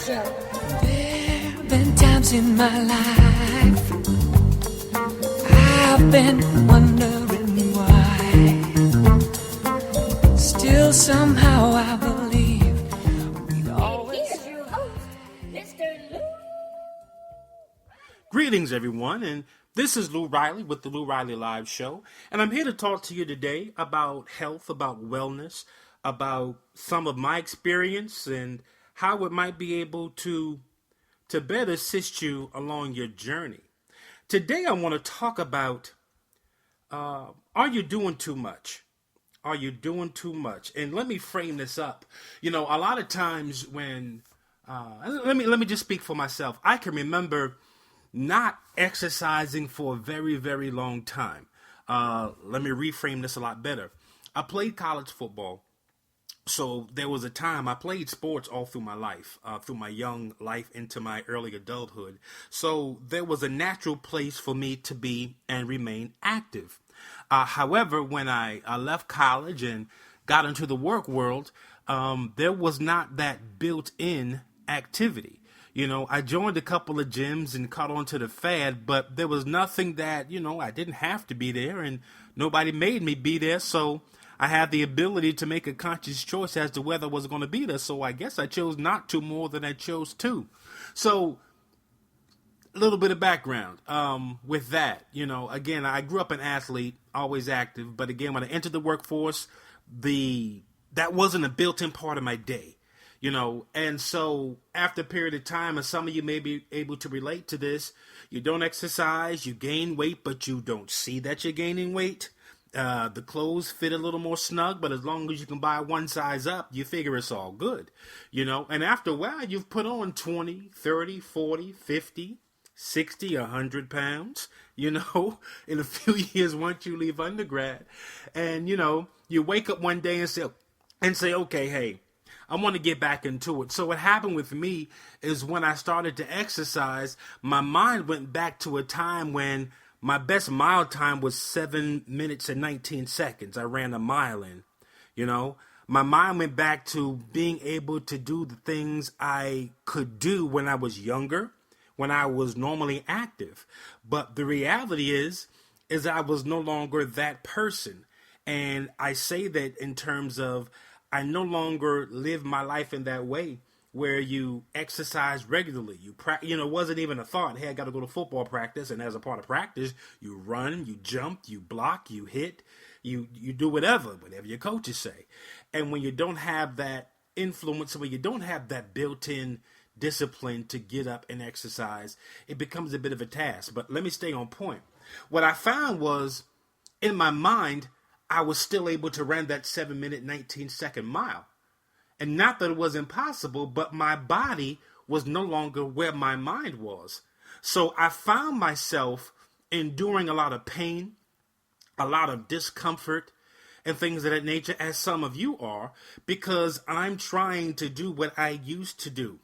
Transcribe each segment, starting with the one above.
There have been times in my life I've been wondering why. Still somehow I believe we'd always. Here's your host, Mr. Lou. Greetings, everyone, and this is Lou Riley with the Lou Riley Live Show, and I'm here to talk to you today about health, about wellness, about some of my experience and how it might be able to better assist you along your journey. Today, I want to talk about, are you doing too much? Are you doing too much? And let me frame this up. You know, a lot of times when, let me just speak for myself. I can remember not exercising for a very, very long time. Let me reframe this a lot better. I played college football. So there was a time I played sports all through my life, through my young life into my early adulthood. So there was a natural place for me to be and remain active. However, when I left college and got into the work world, there was not that built-in activity. You know, I joined a couple of gyms and caught on to the fad, but there was nothing that, I didn't have to be there and nobody made me be there. So I had the ability to make a conscious choice as to whether I was going to be there. So I guess I chose not to more than I chose to. So a little bit of background with that. Again, I grew up an athlete, always active. But again, when I entered the workforce, that wasn't a built-in part of my day. And so after a period of time, and some of you may be able to relate to this, you don't exercise, you gain weight, but you don't see that you're gaining weight. The clothes fit a little more snug, but as long as you can buy one size up, you figure it's all good, and after a while, you've put on 20, 30, 40, 50, 60, 100 pounds, in a few years once you leave undergrad. And, you wake up one day and say, okay, hey, I want to get back into it. So what happened with me is when I started to exercise, my mind went back to a time when my best mile time was 7 minutes and 19 seconds. I ran a mile in, My mind went back to being able to do the things I could do when I was younger, when I was normally active. But the reality is I was no longer that person. And I say that in terms of I no longer live my life in that way where you exercise regularly. It wasn't even a thought. Hey, I got to go to football practice. And as a part of practice, you run, you jump, you block, you hit, you do whatever your coaches say. And when you don't have that influence, when you don't have that built-in discipline to get up and exercise, it becomes a bit of a task. But let me stay on point. What I found was in my mind, I was still able to run that 7 minute, 19 second mile. And not that it was impossible, but my body was no longer where my mind was. So I found myself enduring a lot of pain, a lot of discomfort, and things of that nature, as some of you are, because I'm trying to do what I used to do.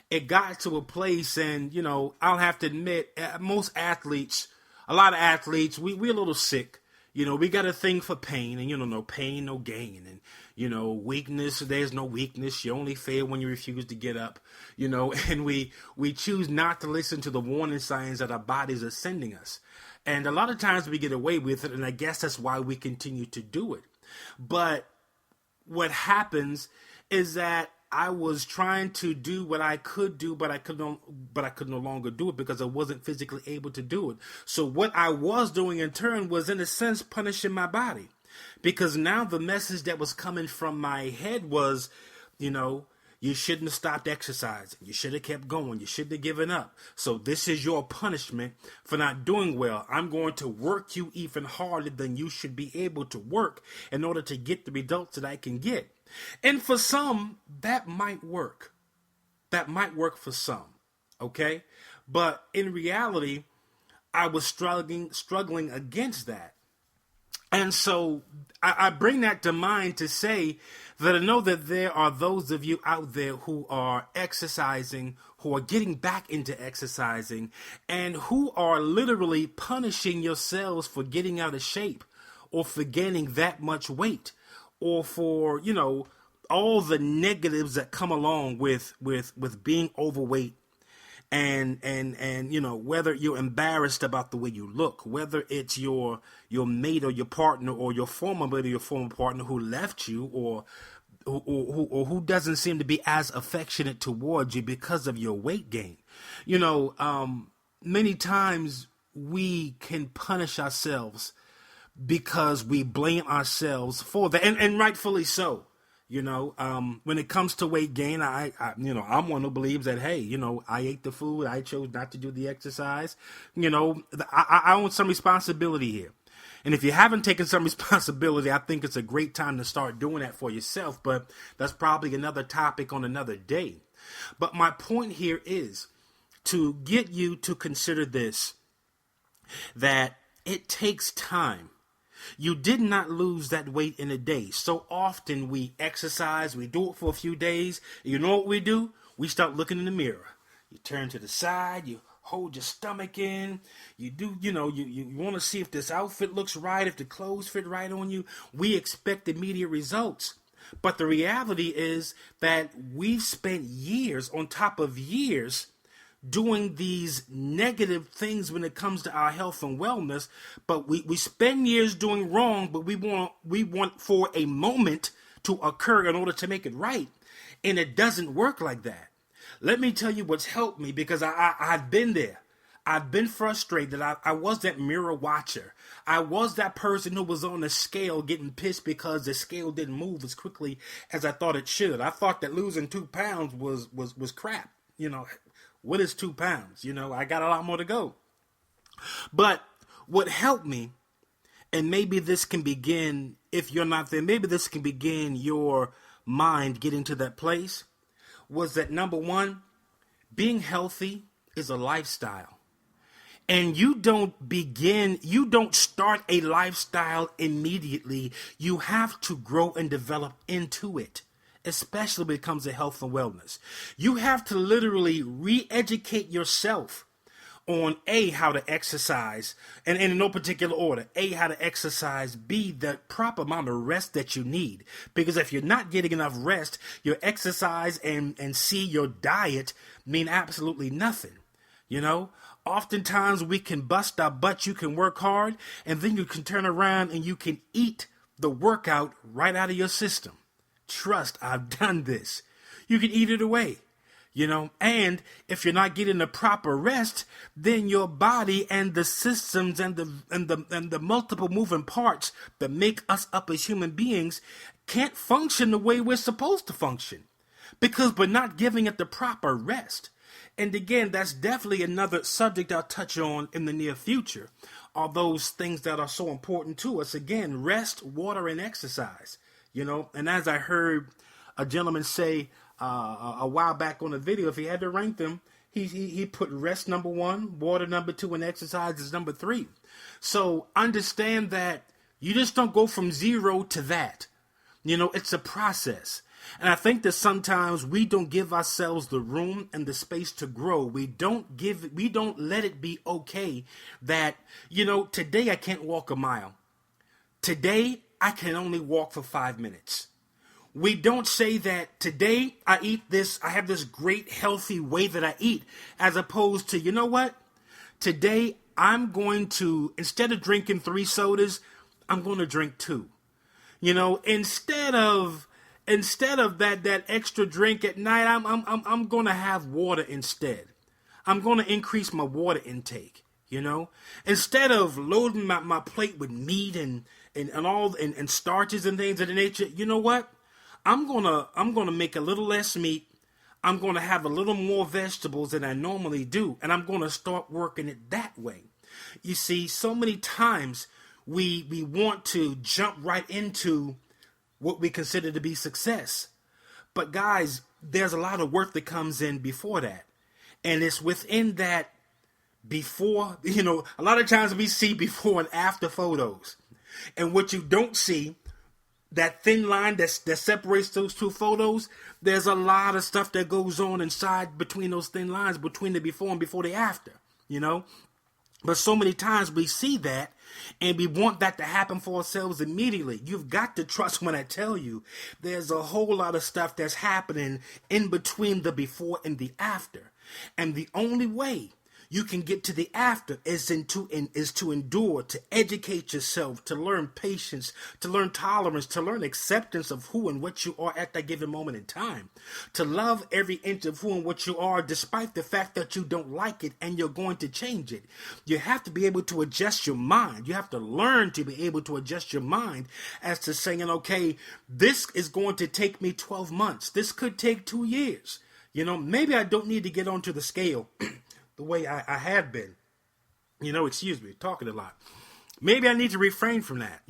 It got to a place, and, I'll have to admit, most athletes, a lot of athletes, we're a little sick. We got a thing for pain, and no pain, no gain. And, weakness, there's no weakness. You only fail when you refuse to get up, and we choose not to listen to the warning signs that our bodies are sending us. And a lot of times we get away with it, and I guess that's why we continue to do it. But what happens is that I was trying to do what I could do, but I could no longer do it because I wasn't physically able to do it. So what I was doing in turn was, in a sense, punishing my body, because now the message that was coming from my head was, you shouldn't have stopped exercising. You should have kept going. You shouldn't have given up. So this is your punishment for not doing well. I'm going to work you even harder than you should be able to work in order to get the results that I can get. And for some, that might work. That might work for some, okay? But in reality, I was struggling against that. And so I bring that to mind to say that I know that there are those of you out there who are exercising, who are getting back into exercising, and who are literally punishing yourselves for getting out of shape or for gaining that much weight, or for, all the negatives that come along with being overweight, and you know, whether you're embarrassed about the way you look, whether it's your mate or your partner or your former mate or your former partner who left you, or who doesn't seem to be as affectionate towards you because of your weight gain. You know, many times we can punish ourselves because we blame ourselves for that, and rightfully so. You know, when it comes to weight gain, I'm one who believes that, hey, you know, I ate the food, I chose not to do the exercise. You know, I own some responsibility here. And if you haven't taken some responsibility, I think it's a great time to start doing that for yourself. But that's probably another topic on another day. But my point here is to get you to consider this, that it takes time. You did not lose that weight in a day. So often we exercise, we do it for a few days. You know what we do? We start looking in the mirror. You turn to the side, you hold your stomach in, you want to see if this outfit looks right, if the clothes fit right on you. We expect immediate results. But the reality is that we've spent years on top of years doing these negative things when it comes to our health and wellness, but we spend years doing wrong, but we want for a moment to occur in order to make it right. And it doesn't work like that. Let me tell you what's helped me, because I've been there. I've been frustrated. I was that mirror watcher. I was that person who was on the scale getting pissed because the scale didn't move as quickly as I thought it should. I thought that losing 2 pounds was crap. You know, what is 2 pounds? You know, I got a lot more to go. But what helped me, and maybe this can begin, if you're not there, maybe this can begin your mind getting to that place, was that number one, being healthy is a lifestyle. And you don't start a lifestyle immediately. You have to grow and develop into it, especially when it comes to health and wellness. You have to literally re-educate yourself on A, how to exercise, and in no particular order. A, how to exercise. B, the proper amount of rest that you need. Because if you're not getting enough rest, your exercise and C, your diet mean absolutely nothing. You know, oftentimes we can bust our butt, you can work hard, and then you can turn around and you can eat the workout right out of your system. Trust, I've done this. You can eat it away. You know, and if you're not getting the proper rest, then your body and the systems and the multiple moving parts that make us up as human beings can't function the way we're supposed to function, because we're not giving it the proper rest. And again, that's definitely another subject I'll touch on in the near future, are those things that are so important to us. Again, rest, water, and exercise. You know, and as I heard a gentleman say a while back on a video, if he had to rank them, he put rest number 1, water number 2, and exercise is number 3. So understand that you just don't go from 0 to that. You know, it's a process. And I think that sometimes we don't give ourselves the room and the space to grow. We don't let it be okay that, you know, today I can't walk a mile. Today I can only walk for 5 minutes. We don't say that today I have this great healthy way that I eat, as opposed to, you know what? Today I'm going to, instead of drinking 3 sodas, I'm going to drink 2. You know, instead of that extra drink at night, I'm going to have water instead. I'm going to increase my water intake, you know? Instead of loading my plate with meat and starches and things of the nature, you know what? I'm gonna make a little less meat. I'm gonna have a little more vegetables than I normally do, and I'm gonna start working it that way. You see, so many times we want to jump right into what we consider to be success. But guys, there's a lot of work that comes in before that. And it's within that before, you know, a lot of times we see before and after photos. And what you don't see, that thin line that separates those 2 photos, there's a lot of stuff that goes on inside between those thin lines, between the before and before the after, you know. But so many times we see that, And we want that to happen for ourselves immediately. You've got to trust when I tell you there's a whole lot of stuff that's happening in between the before and the after. And the only way you can get to the after is to endure, to educate yourself, to learn patience, to learn tolerance, to learn acceptance of who and what you are at that given moment in time, to love every inch of who and what you are despite the fact that you don't like it and you're going to change it. You have to be able to adjust your mind. You have to learn to be able to adjust your mind as to saying, okay, this is going to take me 12 months. This could take 2 years. Maybe I don't need to get onto the scale the way I have been, talking a lot. Maybe I need to refrain from that,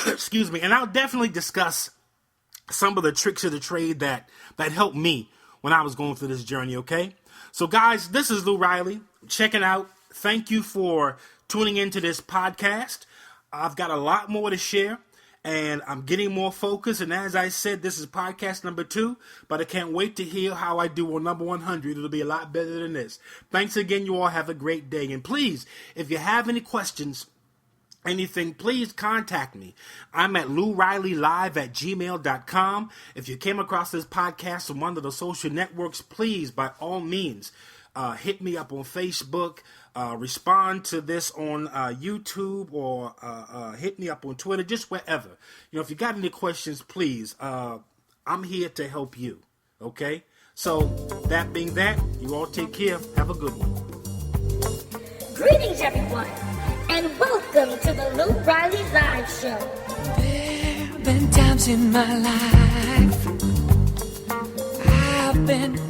excuse me. And I'll definitely discuss some of the tricks of the trade that helped me when I was going through this journey, okay? So guys, this is Lou Riley, checking out. Thank you for tuning into this podcast. I've got a lot more to share. And I'm getting more focused. And as I said, this is podcast number 2. But I can't wait to hear how I do on number 100. It'll be a lot better than this. Thanks again. You all have a great day. And please, if you have any questions, anything, please contact me. I'm at LouRileyLive@gmail.com. If you came across this podcast on one of the social networks, please, by all means, hit me up on Facebook, respond to this on YouTube, or hit me up on Twitter, just wherever. If you got any questions, please, I'm here to help you, okay? So, that being that, you all take care. Have a good one. Greetings, everyone, and welcome to the Lou Riley Live Show. There have been times in my life I've been